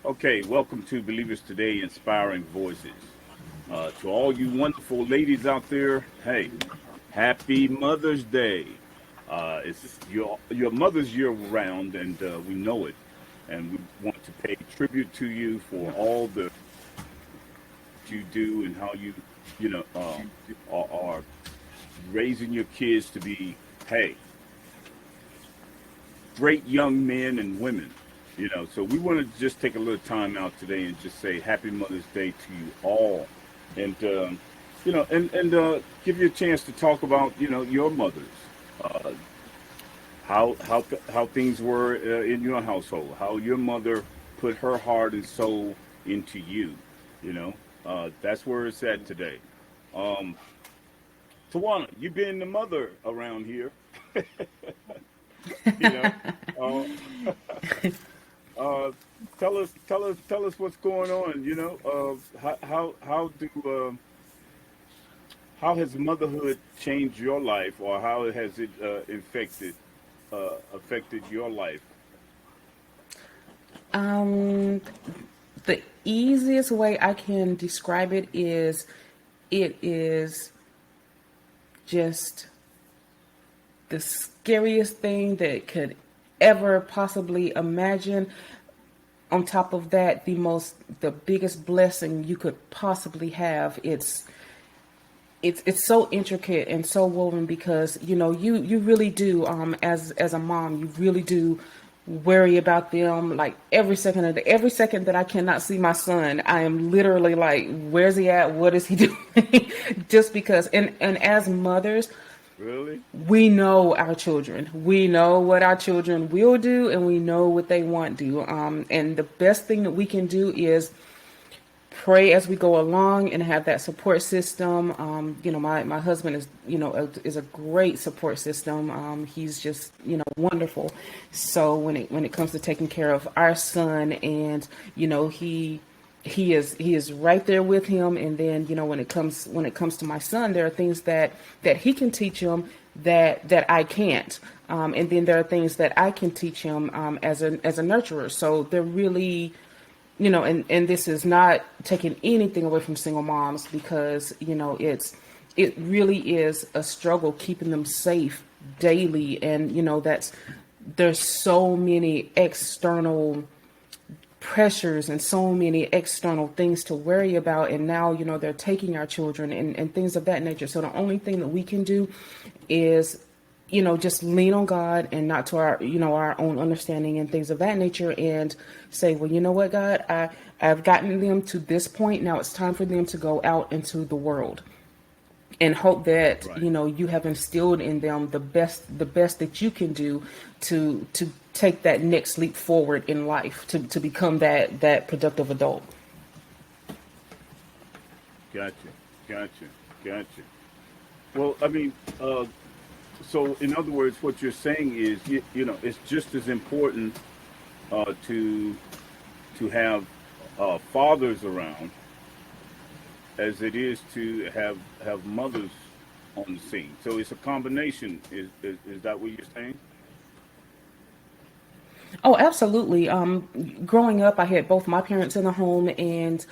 Okay, welcome to Believers Today, Inspiring Voices. To all you wonderful ladies out there, hey, happy Mother's Day. It's your Mother's year round, and we know it. And we want to pay tribute to you for all the you do and how are raising your kids to be, hey, great young men and women. So we want to just take a little time out today and just say Happy Mother's Day to you all, and and give you a chance to talk about your mothers, uh, how things were in your household, how your mother put her heart and soul into you. That's where it's at today. Um, Tawana, you being the mother around here, you know. Uh, Uh, tell us what's going on. How has motherhood changed your life, or how has it affected your life? Um, the easiest way I can describe it is just the scariest thing that could ever possibly imagine. On top of that, the biggest blessing you could possibly have. It's so intricate and so woven because you really do, as a mom, you really do worry about them. Like every second that I cannot see my son, I am literally like, where's he at, what is he doing? Just because, and as mothers, Really? we know our children. We know what our children will do, and we know what they won't do. And the best thing that we can do is pray as we go along and have that support system. My husband is, is a great support system. He's just, wonderful. So when it comes to taking care of our son, and he is right there with him. And then when it comes to my son, there are things that he can teach him that I can't. And then there are things that I can teach him as a nurturer. So they're really, and this is not taking anything away from single moms, because it really is a struggle keeping them safe daily. And there's so many external pressures and so many external things to worry about. And now they're taking our children and things of that nature. So the only thing that we can do is just lean on God and not to our own understanding and things of that nature, and say, well, you know what, God, I've gotten them to this point. Now it's time for them to go out into the world, and hope that Right. you have instilled in them the best that you can do to take that next leap forward in life, to become that productive adult. Gotcha. Gotcha. Gotcha. Well, I mean, so in other words, what you're saying is, it's just as important to have fathers around as it is to have mothers on the scene. So it's a combination. Is that what you're saying? Oh, absolutely. Growing up, I had both my parents in the home, and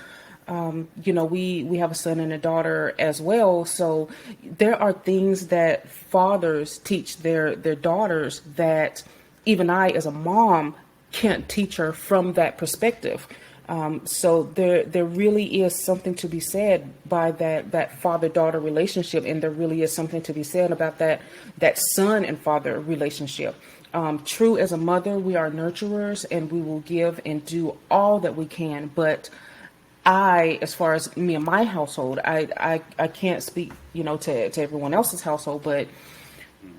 we have a son and a daughter as well. So there are things that fathers teach their daughters that even I, as a mom, can't teach her from that perspective. So there really is something to be said by that father daughter relationship, and there really is something to be said about that son and father relationship. True, as a mother, we are nurturers, and we will give and do all that we can. But as far as me and my household, I can't speak, to everyone else's household, but Hmm.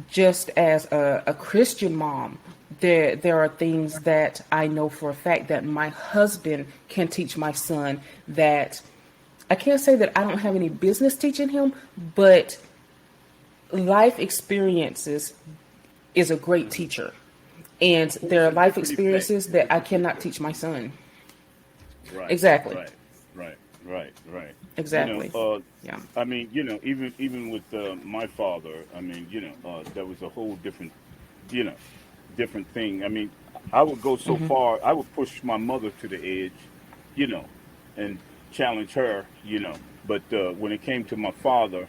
just as a Christian mom, there are things that I know for a fact that my husband can teach my son, that I can't say that I don't have any business teaching him, but life experiences is a great Hmm. teacher. And Well, there it's are a life different effect. experiences A that I different cannot effect. teach my son. Right. Exactly. Right. Right. Right. Right. You know, Exactly. uh, Yeah. I mean, even with my father, I mean, that was a whole different, you know, different thing. I mean, I would go so far. I would push my mother to the edge, you know, and challenge her, you know. But when it came to my father,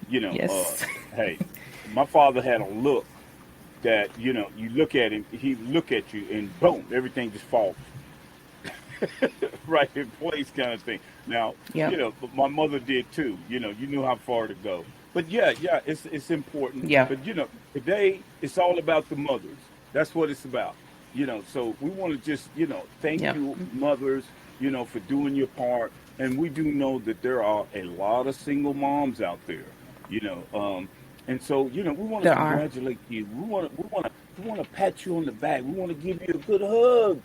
you know, Yes. hey, my father had a look that, you know, you look at him, he look at you, and boom, everything just falls right in place, kind of thing. Now, you Yep. know, but my mother did too. You know, you knew how far to go. But yeah, yeah, it's important. Yeah. But you know, today it's all about the mothers. That's what it's about. You know, so we want to just, you know, thank Yep. you, mothers, you know, for doing your part. And we do know that there are a lot of single moms out there. You know, and so you know, we want to There are. congratulate you. We want to pat you on the back. We want to give you a good hug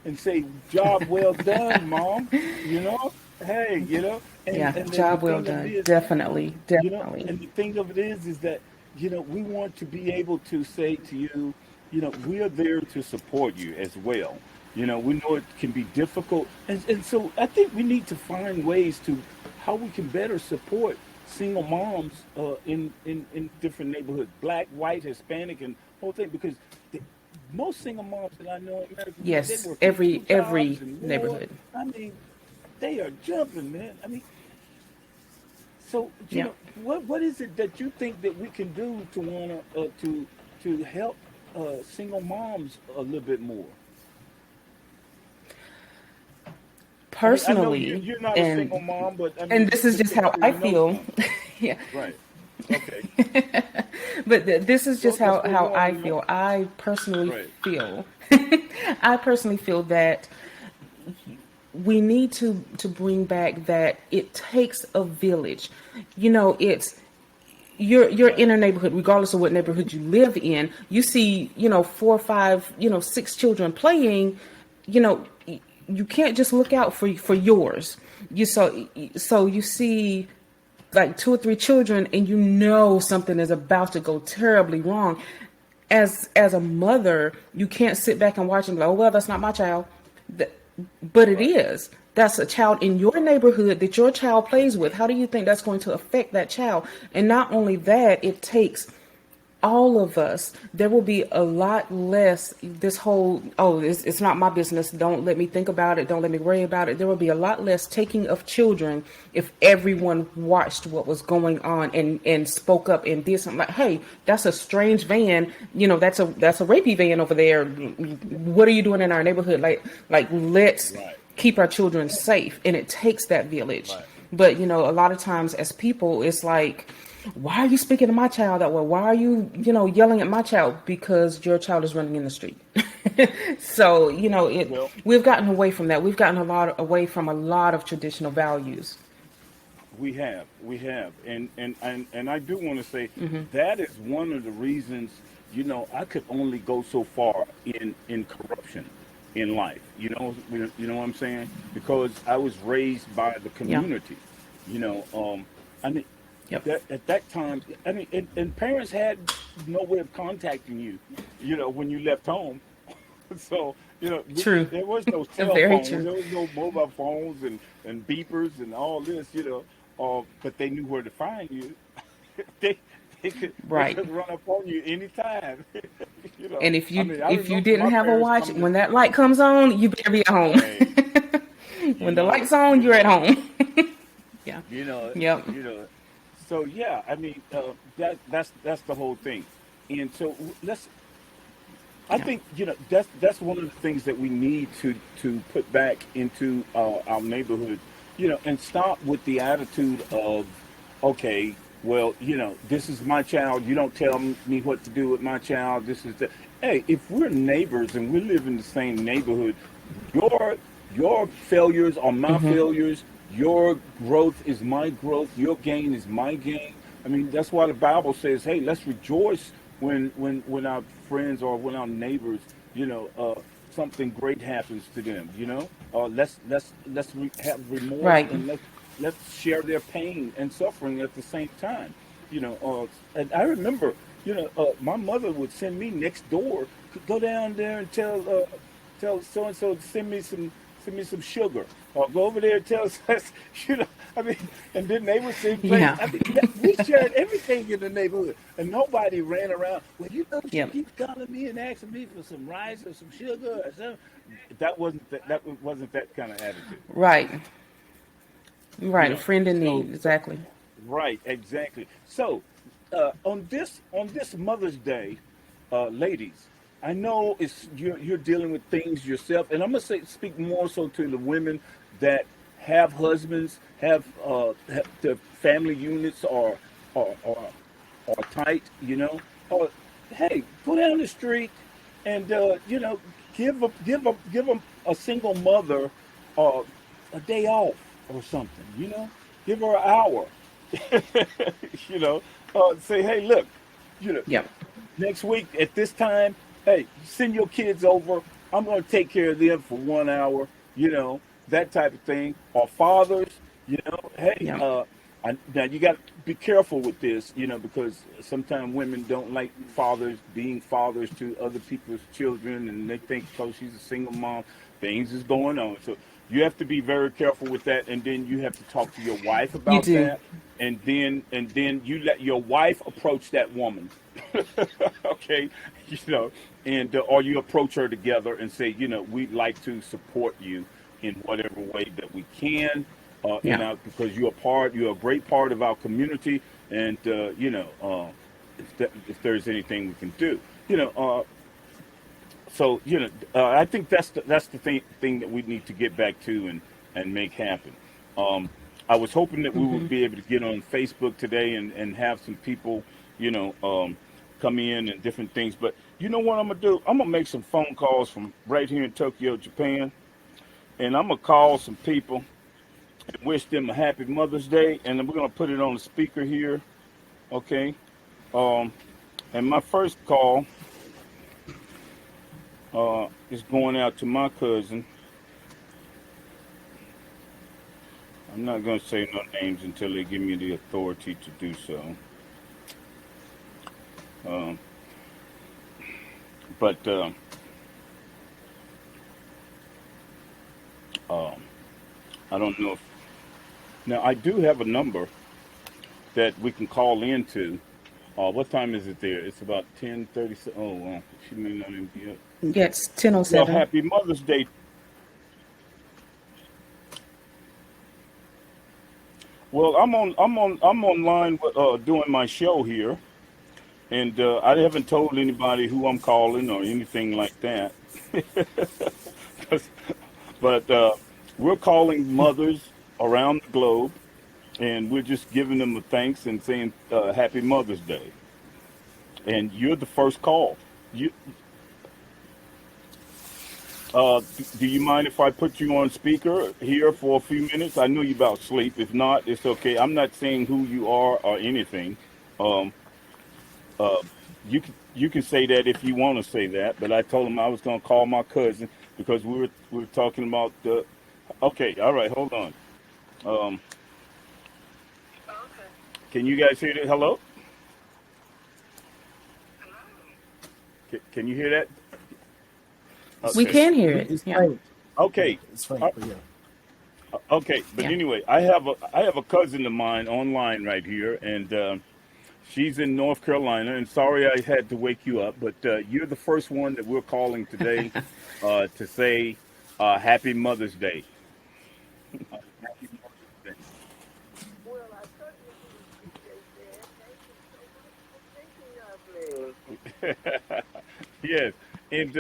and say, "Job well done, mom." You know, hey, you know, Yeah. and then the Job well thing of it done. is, Definitely. you know, Definitely. and the thing of it is that you know we want to be able to say to you, you know, we are there to support you as well. You know, we know it can be difficult, and so I think we need to find ways to how we can better support single moms in different neighborhoods, black, white, Hispanic, and whole thing because. The, most single moms that I know in America, man, they Yes. working two Every jobs and more. neighborhood. I mean, they are jumping, man. I mean, so you Yeah. know, what is it that you think that we can do to wanna to help single moms a little bit more? I mean, I know Personally, you're not a single and mom, but I and mean, this is just how typically I you know feel. some, Yeah. right? Okay, But this is just well, let's go how on. I You know, feel. I personally right, feel. I personally feel that we need to bring back that it takes a village. You know, it's you're right, in a neighborhood, regardless of what neighborhood you live in. You see, you know, four or five, you know, six children playing. You know, you can't just look out for yours. So you see like two or three children and you know something is about to go terribly wrong. As a mother, you can't sit back and watch and be like, oh well, that's not my child. Th- but it right, is. That's a child in your neighborhood that your child plays with. How do you think that's going to affect that child? And not only that, it takes all of us. There will be a lot less this whole, oh, it's not my business, don't let me think about it, don't let me worry about it. There will be a lot less taking of children if everyone watched what was going on and spoke up and did something like, hey, that's a strange van, you know, that's a rapey van over there. What are you doing in our neighborhood? Like let's right, keep our children safe. And it takes that village. right, But you know, a lot of times as people, it's like, why are you speaking to my child that way? Why are you, you know, yelling at my child? Because your child is running in the street. So, you know, well, we've gotten away from that. We've gotten a lot away from a lot of traditional values. we have, and I do want to say that is one of the reasons. You know, I could only go so far in corruption in life. You know what I'm saying? Because I was raised by the Yeah. community. You know, I mean, Yep. that at that time, I mean, and parents had no way of contacting you. You know, when you left home. So, you know, True. there was no cell Very phones, true. there was no mobile phones and beepers and all this, you know. But they knew where to find you. they they Right. could run up on you anytime. You know, And I mean, I if you remember didn't my have a parents watch, coming to, when that light comes on, you better be at home. hey, When the light's on, you you're at know, home. Yeah. you know, Yep. you know. So yeah, I mean, that's the whole thing. And so let's I Yeah. think you know that's one of the things that we need to put back into our neighborhood, you know, and stop with the attitude of, okay, well, you know, this is my child. You don't tell me what to do with my child. This is the hey, if we're neighbors and we live in the same neighborhood, your your failures are my failures. Your growth is my growth. Your gain is my gain. I mean, that's why the Bible says, "Hey, let's rejoice when our friends or when our neighbors, you know, something great happens to them. You know, have remorse Right. and let's share their pain and suffering at the same time. You know, and I remember, you know, my mother would send me next door, go down there and tell so and so to send me some sugar. Or go over there and tell us, you know, I mean, and then they would sing plays. Yeah. I mean, we we shared everything in the neighborhood, and nobody ran around. Well, she Yep. keeps calling me and asking me for some rice or some sugar or something. That wasn't that kind of attitude. Right. You Right. A know. friend in So, need. so Exactly. right, exactly. So, on this Mother's Day, ladies, I know you're dealing with things yourself, and I'm gonna speak more so to the women that have husbands, have the family units are tight, Or hey, go down the street and give a single mother uh, a day off or something. Give her an hour. you know, say, hey, look, you know, Yep. next week at this time, hey, send your kids over. I'm going to take care of them for 1 hour, that type of thing. Or fathers, hey, Yep. now you got to be careful with this, because sometimes women don't like fathers being fathers to other people's children, and they think because she's a single mom, things is going on. So you have to be very careful with that, and then you have to talk to your wife You about do. that, and then you let your wife approach that woman. Okay, you know, and or you approach her together and say, we'd like to support you in whatever way that we can, Yeah. because you're a great part of our community, and if there's anything we can do, so I think that's the thing that we need to get back to and make happen. Um, I was hoping that we would Hmm. be able to get on Facebook today and have some people, you know, um, come in and different things. But you know what I'm gonna do? I'm gonna make some phone calls from right here in Tokyo, Japan, and I'm gonna call some people and wish them a happy Mother's Day, and then we're gonna put it on the speaker here, okay? Um, and my first call is going out to my cousin. I'm not going to say no names until they give me the authority to do so. Um, but um, I don't know if now I do have a number that we can call into. What time is it there? It's about 10:30. Oh, she may not even be up. Yeah, it's 10:07. Well, happy Mother's Day. Well, I'm online doing my show here, and I haven't told anybody who I'm calling or anything like that. But we're calling mothers around the globe, and we're just giving them a thanks and saying Happy Mother's Day. And you're the first call. You, do you mind if I put you on speaker here for a few minutes? I know you about sleep. If not, it's okay. I'm not saying who you are or anything. Um, uh, you can say that if you want to say that, but I told him I was going to call my cousin because we were talking about the. Okay, all right, hold on. Um, can you guys hear that? Hello? Can you hear that? We Okay. can hear it. It's Yeah. faint. Yeah, Okay. it's faint, Uh, but yeah. okay. But Yeah. anyway, I have a cousin of mine online right here, and she's in North Carolina. And sorry I had to wake you up, but you're the first one that we're calling today to say Happy Mother's Day. Happy Mother's Day. Yes. And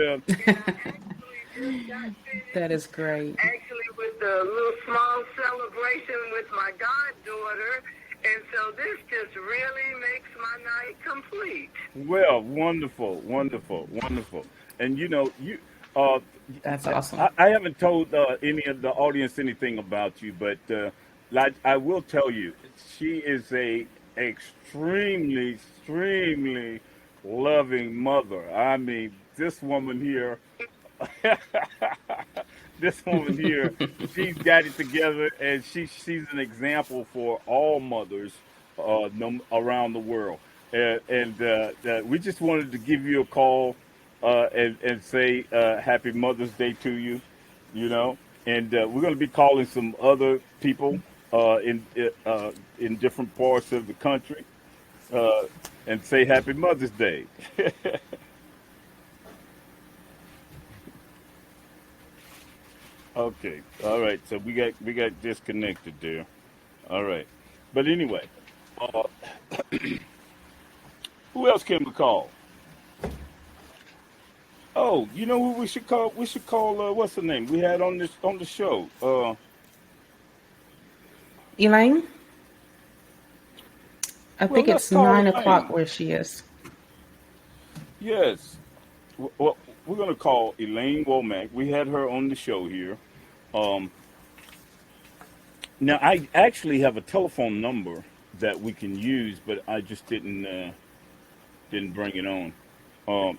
That is great. Actually with a little small celebration with my goddaughter. And so this just really makes my night complete. well, wonderful, wonderful, wonderful. And uh, That's awesome. I haven't told any of the audience anything about you, but like I will tell you, she is a extremely, extremely loving mother. I mean, this woman here, this woman here, she's got it together, and she's an example for all mothers around the world. And we just wanted to give you a call and say Happy Mother's Day to you. You know, and we're going to be calling some other people in different parts of the country, uh, and say Happy Mother's Day. Okay, all right. So we got disconnected there. All right, but anyway, uh, who else can we call? Oh, you know who we should call? We should call. What's the name we had on the show? Elaine, I Well, think let's it's call 9 o'clock Elaine. where she is. Yes. Well, we're gonna call Elaine Womack. We had her on the show here. Um, Now I actually have a telephone number that we can use, but I just didn't bring it on. Um,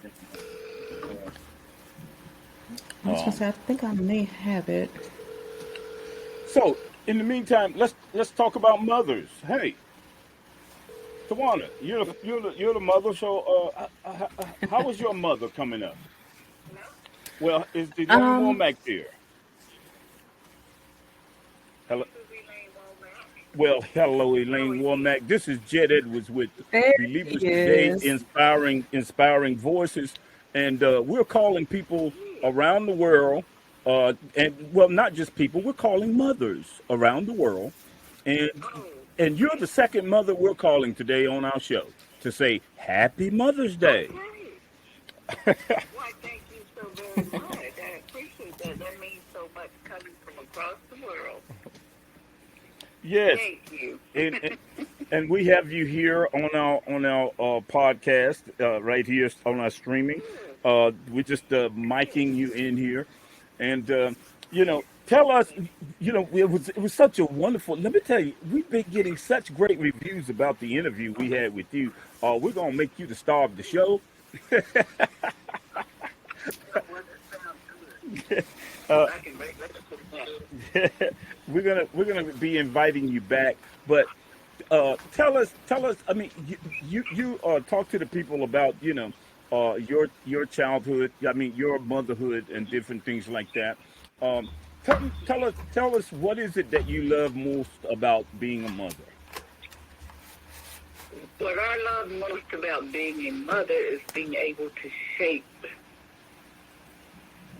I was gonna um, say I think I may have it. so in the meantime, let's talk about mothers. Hey, Tawana, you're the mother. So how is your mother coming up? Well, is Elaine Um, Womack there? Hello. Well, hello, Elaine Womack. This is Jed Edwards with there he Believers Today, is. inspiring voices, and we're calling people around the world, and well, not just people. We're calling mothers around the world, and and you're the second mother we're calling today on our show to say Happy Mother's Day. Okay. Why, thank you so very much. I appreciate that. That means so much coming from across the world. Yes, Thank you. and and we have you here on our podcast right here on our streaming. We're just miking you in here, and tell us. It was such a wonderful. Let me tell you, we've been getting such great reviews about the interview we had with you. We're gonna make you the star of the show. Well, that sounds good. Uh, I can make that success. we're gonna be inviting you back, but tell us. I mean, you talk to the people about your childhood. I mean, your motherhood and different things like that. Um, tell us what is it that you love most about being a mother? What I love most about being a mother is being able to shape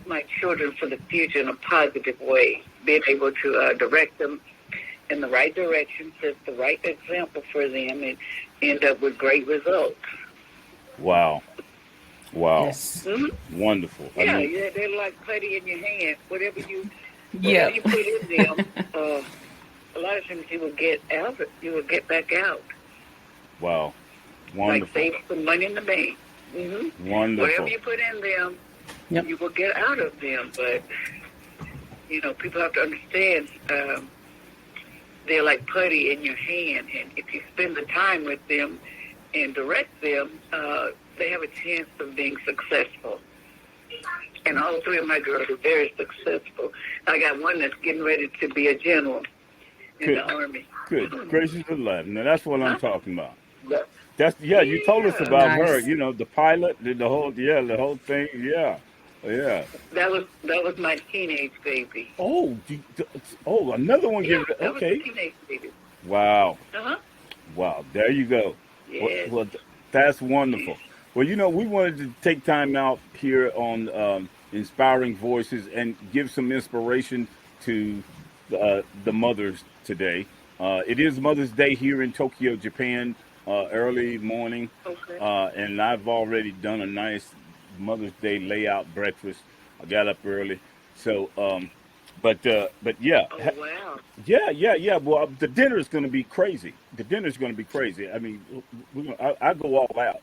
my children for the future in a positive way, being able to direct them in the right direction, set the right example for them, and end up with great results. Wow, wow, Yes. Hmm. wonderful. I Yeah, mean, yeah, they're like putty in your hand. Whatever Yep. you put in them, a lot of times you will get out. You will get back out. wow, Like wonderful, save some money in the bank. Whatever wonderful. you put in them, Yep. you will get out of them. But people have to understand they're like putty in your hand, and if you spend the time with them and direct them, they have a chance of being successful. And all three of my girls are very successful. I got one that's getting ready to be a general in Good, the Army. good gracious alive. Now that's what I'm Huh? talking about. But, That's yeah. You told us yeah, about her. Nice. You know the pilot, the whole thing. Yeah, yeah. that was my teenage baby. Oh, oh, another one. Yeah, that was a Okay. teenage baby. Wow, Uh-huh. wow. There you go. Well, Yes. well, that's wonderful. Well, we wanted to take time out here on Inspiring Voices and give some inspiration to the mothers today. It is Mother's Day here in Tokyo, Japan, early morning, Okay. and I've already done a nice Mother's Day layout breakfast. I got up early, so but yeah, Oh, wow. yeah. Well, the dinner is going to be crazy. The dinner is going to be crazy. I mean, I go all out.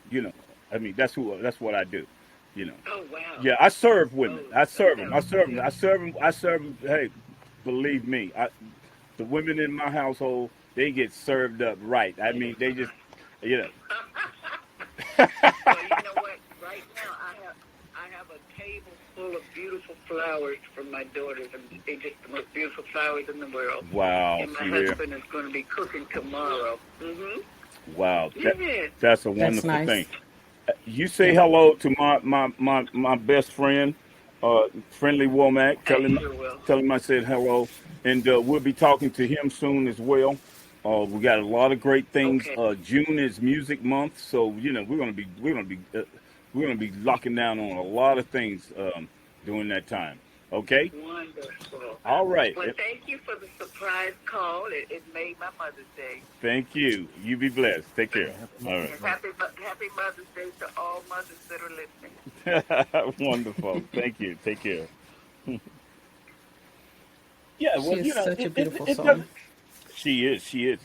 I mean, that's what I do. You know. Oh, wow. Yeah, I serve Oh, women. I that serve them. I sounds serve them. good. I serve them. Hey, believe me, the women in my household, they get served up right. I mean, they just, you know, Well, you know what? Right now, I have a table full of beautiful flowers for my daughters, and they're just the most beautiful flowers in the world. wow. And my See there, husband is going to be cooking tomorrow. wow. Yes. That's a That's wonderful nice. thing. You say Yep. hello to my best friend, Friendly Womack. I sure will. Tell him I said hello, and we'll be talking to him soon as well. We got a lot of great things. Okay. June is Music Month, so we're gonna be locking down on a lot of things during that time. Okay. Wonderful. All right. Well, thank you for the surprise call. It made my Mother's Day. Thank you. You be blessed. Take care. All And happy Mother's Day to all mothers that are listening. right. Wonderful. Thank you. Take care. Yeah. She Well, is such a beautiful it soul. doesn't. She is. She is.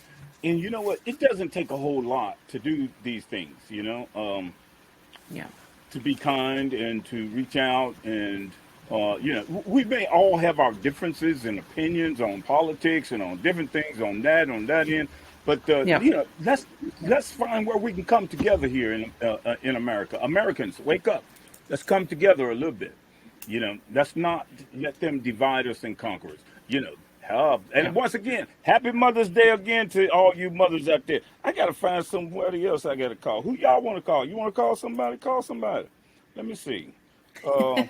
And you know what? It doesn't take a whole lot to do these things. Yeah. To be kind and to reach out and we may all have our differences and opinions on politics and on different things on that end, but Yeah. let's find where we can come together here in America. Americans, wake up. Let's come together a little bit. Let's not let them divide us and conquer us. And Yeah. once again, happy Mother's Day again to all you mothers out there. I gotta find somebody else I gotta call. Who y'all want to call? You want to call somebody? Call somebody. Let me see. Uh,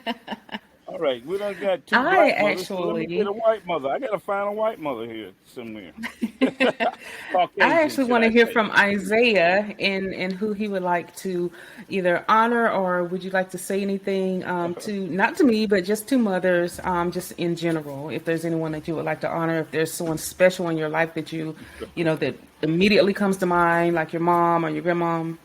all right, we done got two I black mothers. So let me get actually a white mother. I gotta find a white mother here somewhere. I Caucasian, actually should want to I hear say? from Isaiah and who he would like to either honor, or would you like to say anything to, not to me, but just to mothers, just in general. If there's anyone that you would like to honor, if there's someone special in your life that that immediately comes to mind, like your mom or your grandmom.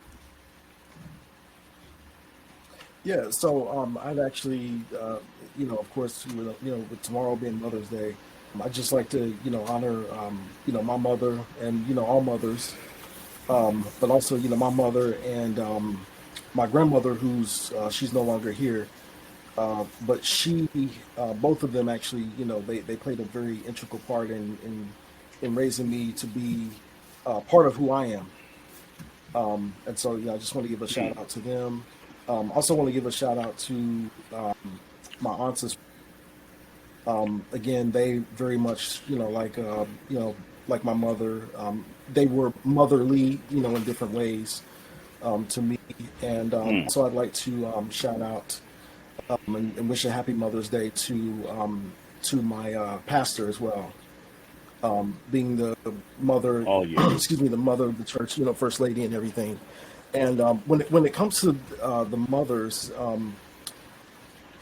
Yeah, so I'd actually, of course, with tomorrow being Mother's Day, I'd just like to, honor, my mother and, all mothers, but also, my mother and my grandmother, who's she's no longer here, but both of them actually, they played a very integral part in raising me to be part of who I am. And so, I just want to give a shout out to them. Also want to give a shout out to my aunts. Again, they very much, like my mother. They were motherly, in different ways to me. And so I'd like to shout out and wish a happy Mother's Day to my pastor as well. Being the mother, Oh yeah. excuse me, the mother of the church, first lady and everything. And when it comes to the mothers,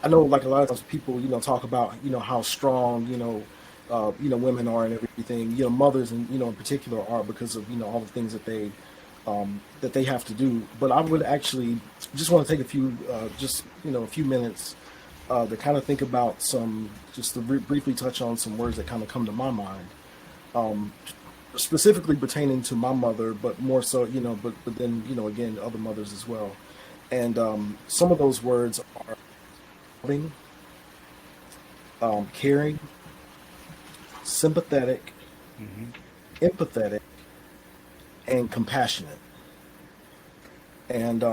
I know like a lot of times people, talk about, how strong, women are and everything. Mothers and in particular are because of all the things that they have to do. But I would actually just want to take a few minutes to kind of think about just to briefly touch on some words that kind of come to my mind. Specifically pertaining to my mother, but more so, but then, again, other mothers as well. And some of those words are loving, caring, sympathetic, empathetic, and compassionate. And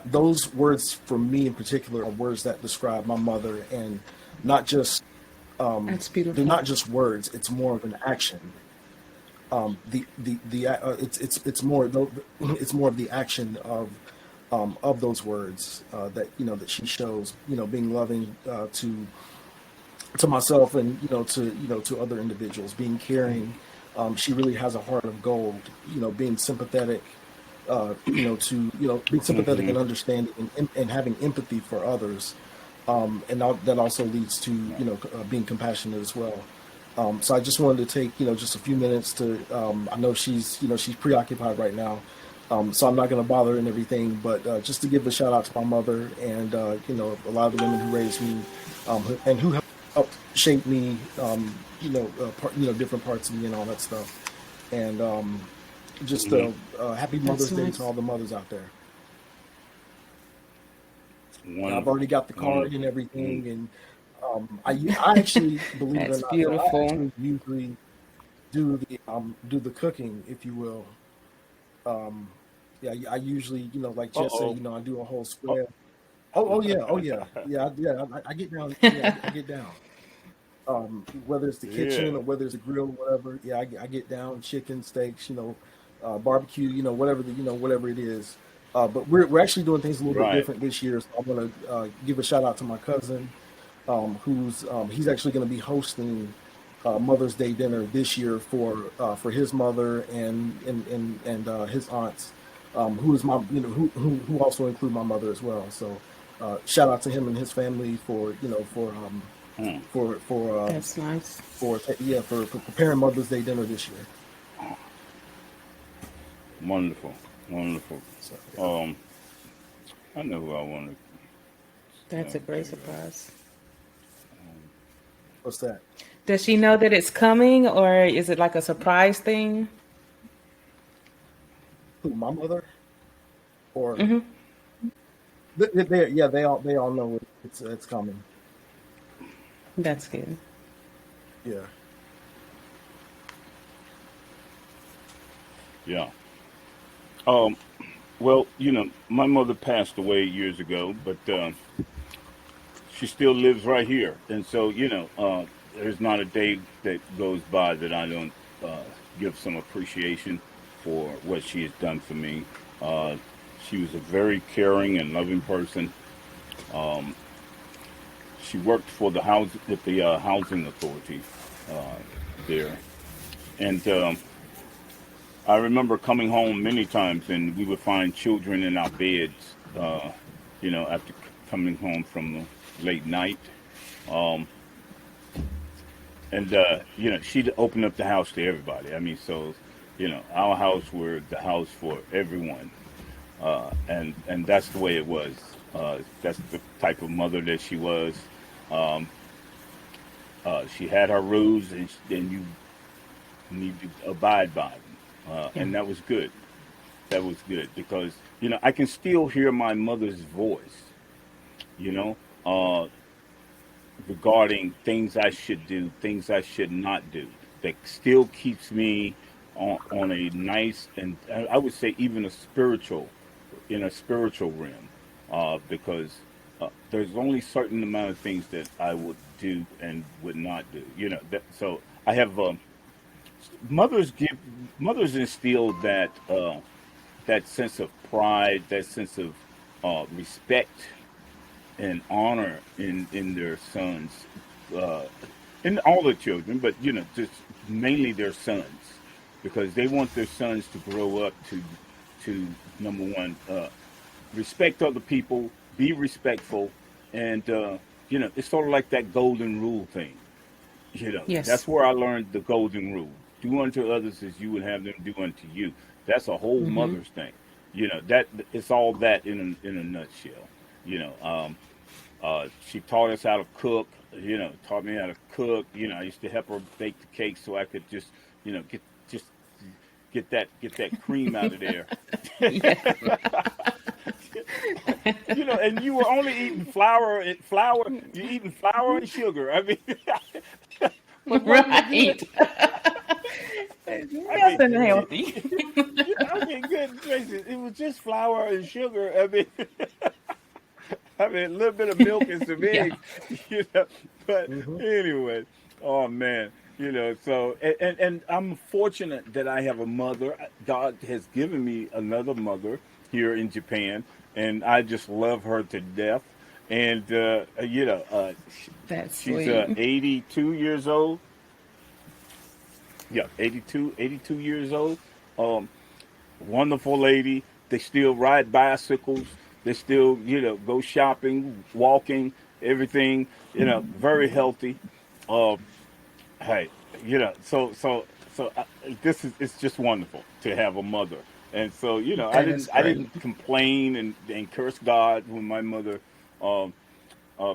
those words for me in particular are words that describe my mother, and not just, That's they're beautiful. not just words, it's more of an action. It's more of the action of those words that she shows, being loving to myself and to other individuals, being caring. She really has a heart of gold. Being sympathetic, being sympathetic and understanding and having empathy for others, that also leads to being compassionate as well. So I just wanted to take just a few minutes to. I know she's preoccupied right now, so I'm not going to bother her and everything, but just to give a shout out to my mother and a lot of the women who raised me, and who helped shape me, different parts of me and all that stuff, and just happy That's Mother's Day nice. to all the mothers out there. And I've Wonderful. already got the card and Wonderful. everything, and I actually, believe it or That's not, so I beautiful. actually usually do the cooking, if you will. Um, yeah, I usually, like Uh Jess said, oh. I do a whole Uh, square. Oh yeah. I get down. Yeah, I get down. Whether it's the kitchen yeah. or whether it's the grill or whatever, yeah, I get down chicken, steaks, barbecue, whatever it is. But we're actually doing things a little bit Right. different this year. So I want to give a shout out to my cousin. who's he's actually going to be hosting Mother's Day dinner this year for his mother and his aunts, who is my who also include my mother as well. So shout out to him and his family for Hmm. for for uh, That's nice. for preparing Mother's Day dinner this year. Wonderful, wonderful. So I know who I want to. That's a great surprise. what's that? Does she know that it's coming, or is it like a surprise thing? Who, my mother? Or Hmm. yeah, they all know it's coming. That's good. Yeah. Yeah. Um. Well, my mother passed away years ago, but she still lives right here, and so there's not a day that goes by that I don't give some appreciation for what she has done for me. Uh, she was a very caring and loving person. Um, she worked for the housing authority uh, there, and I remember coming home many times, and we would find children in our beds. After coming home from the late night. Um, and she'd open up the house to everybody. I mean, so our house were the house for everyone, and that's the way it was. That's the type of mother that she was. Um, she had her rules, and you need to abide by them, Yeah. and that was good. That was good because I can still hear my mother's voice. You know, uh, regarding things I should do, things I should not do. That still keeps me on a nice and I would say even in a spiritual realm, because there's only certain amount of things that I would do and would not do. So I have mothers instill that sense of pride, that sense of respect and honor in their sons, uh, in all the children, but just mainly their sons, because they want their sons to grow up to number one, respect other people, be respectful, and it's sort of like that golden rule thing. Yes. That's where I learned the golden rule: do unto others as you would have them do unto you. That's a whole Hmm. mother's thing. That it's all that in a nutshell. You know. She taught us how to cook. Taught me how to cook. I used to help her bake the cake so I could get just get that cream out of there. Yeah. And you were only eating flour and flour. You're eating flour and sugar. I mean, but wasn't it good? Right. I mean, Nothing healthy. good gracious, it was just flour and sugar. I mean, a little bit of milk and some Yeah. eggs, you know. But Hmm. anyway, oh man, So and I'm fortunate that I have a mother. God has given me another mother here in Japan, and I just love her to death. And That's she's sweet. 82 years old. Yeah, 82 years old. Um, Wonderful lady. They still ride bicycles. They still, go shopping, walking, everything. Very healthy. Uh, hey, this is it's just wonderful to have a mother. And so, I That didn't is I great. didn't complain and curse God when my mother um,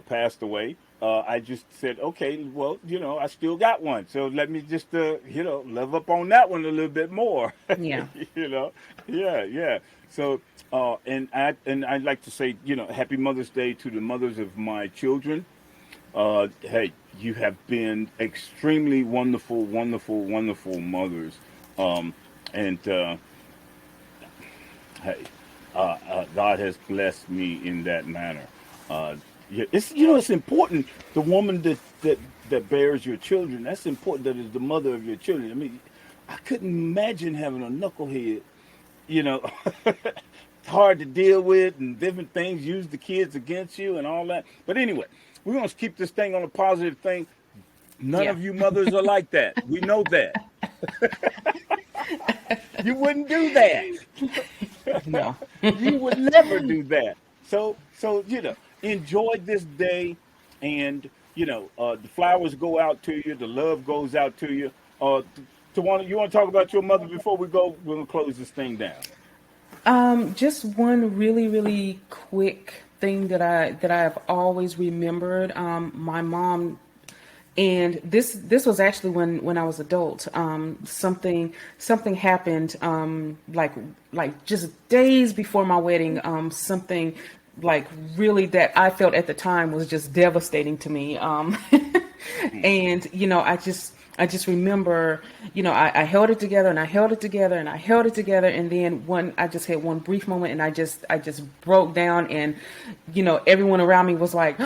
passed away. I just said, okay, well, I still got one, so let me just, live up on that one a little bit more. Yeah. you know, yeah, yeah. So, and I'd like to say, Happy Mother's Day to the mothers of my children. Hey, you have been extremely wonderful, wonderful, wonderful mothers, and hey, God has blessed me in that manner. Yeah, it's important. The woman that bears your children. That's important. That is the mother of your children. I mean, I couldn't imagine having a knucklehead. You know, hard to deal with, and different things use the kids against you and all that. But anyway, We're gonna keep this thing on a positive thing. None Yeah. of you mothers are like that. We know that. You wouldn't do that. No. You would never do that. So enjoy this day, and the flowers go out to you, the love goes out to you. Tawana, you want to talk about your mother before we go? We're gonna close this thing down. Just one really, really quick thing that I've always remembered. My mom, and this was actually when I was adult. Something happened, like just days before my wedding. Something like really that I felt at the time was just devastating to me. And I just remember, I held it together and I held it together and I held it together. And then I just had one brief moment and I just broke down, and, everyone around me was like,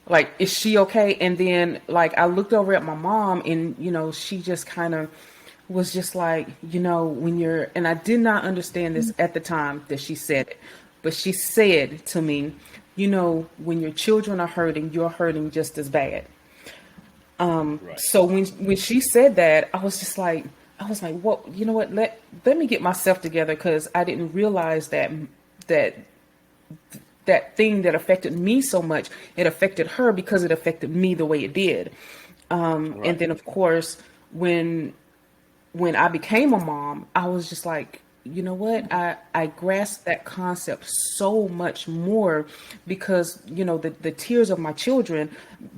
like, is she okay? And then like, I looked over at my mom and, she just kind of was just like, and I did not understand this at the time that she said it, but she said to me, when your children are hurting, you're hurting just as bad. Right. So when she said that, I was like, well, you know what? Let me get myself together, because I didn't realize that thing that affected me so much, it affected her because it affected me the way it did. Right. And then of course, when I became a mom, I was just like, you know what? I grasped that concept so much more, because, the tears of my children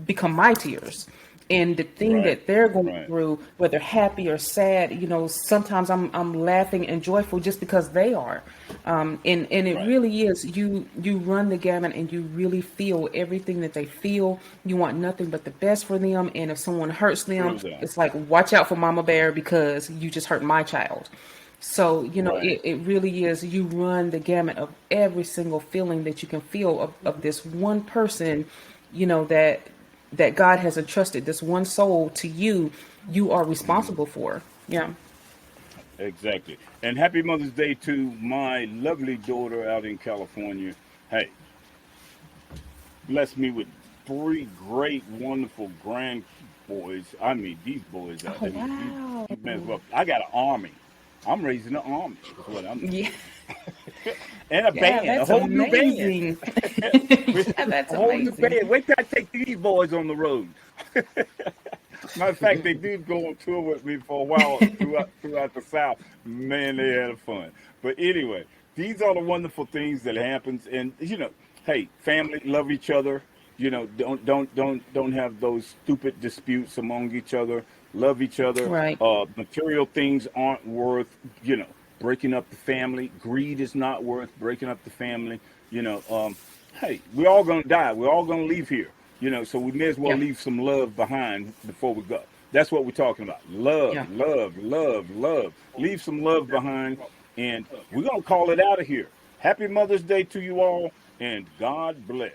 become my tears. And the thing Right. that they're going Right. through, whether happy or sad, sometimes I'm laughing and joyful just because they are. And it Right. really is, you run the gamut and you really feel everything that they feel. You want nothing but the best for them. And if someone hurts them, True that. it's like, watch out for Mama Bear, because you just hurt my child. So, Right. it really is, you run the gamut of every single feeling that you can feel of this one person, that God has entrusted, this one soul to you, you are responsible for. Yeah. Exactly. And happy Mother's Day to my lovely daughter out in California. Hey, bless me with 3 great, wonderful grand boys. I mean, these boys are, Oh, wow. you may as well. I got an army. I'm raising an army. Is what I'm doing. Yeah. And a Yeah, band, a that's whole new band. amazing. Yeah, that's A whole new amazing. band. Wait till I take these boys on the road. Matter of fact, they did go on tour with me for a while throughout the South. Man, they had fun. But anyway, these are the wonderful things that happens, and hey, family, love each other. Don't have those stupid disputes among each other. Love each other. Right. Material things aren't worth breaking up the family. Greed is not worth breaking up the family. Hey, we're all gonna die. We're all gonna leave here. So we may as well Yeah. leave some love behind before we go. That's what we're talking about. Love, Yeah. love, love, love. Leave some love behind, and we're gonna call it out of here. Happy Mother's Day to you all, and God bless.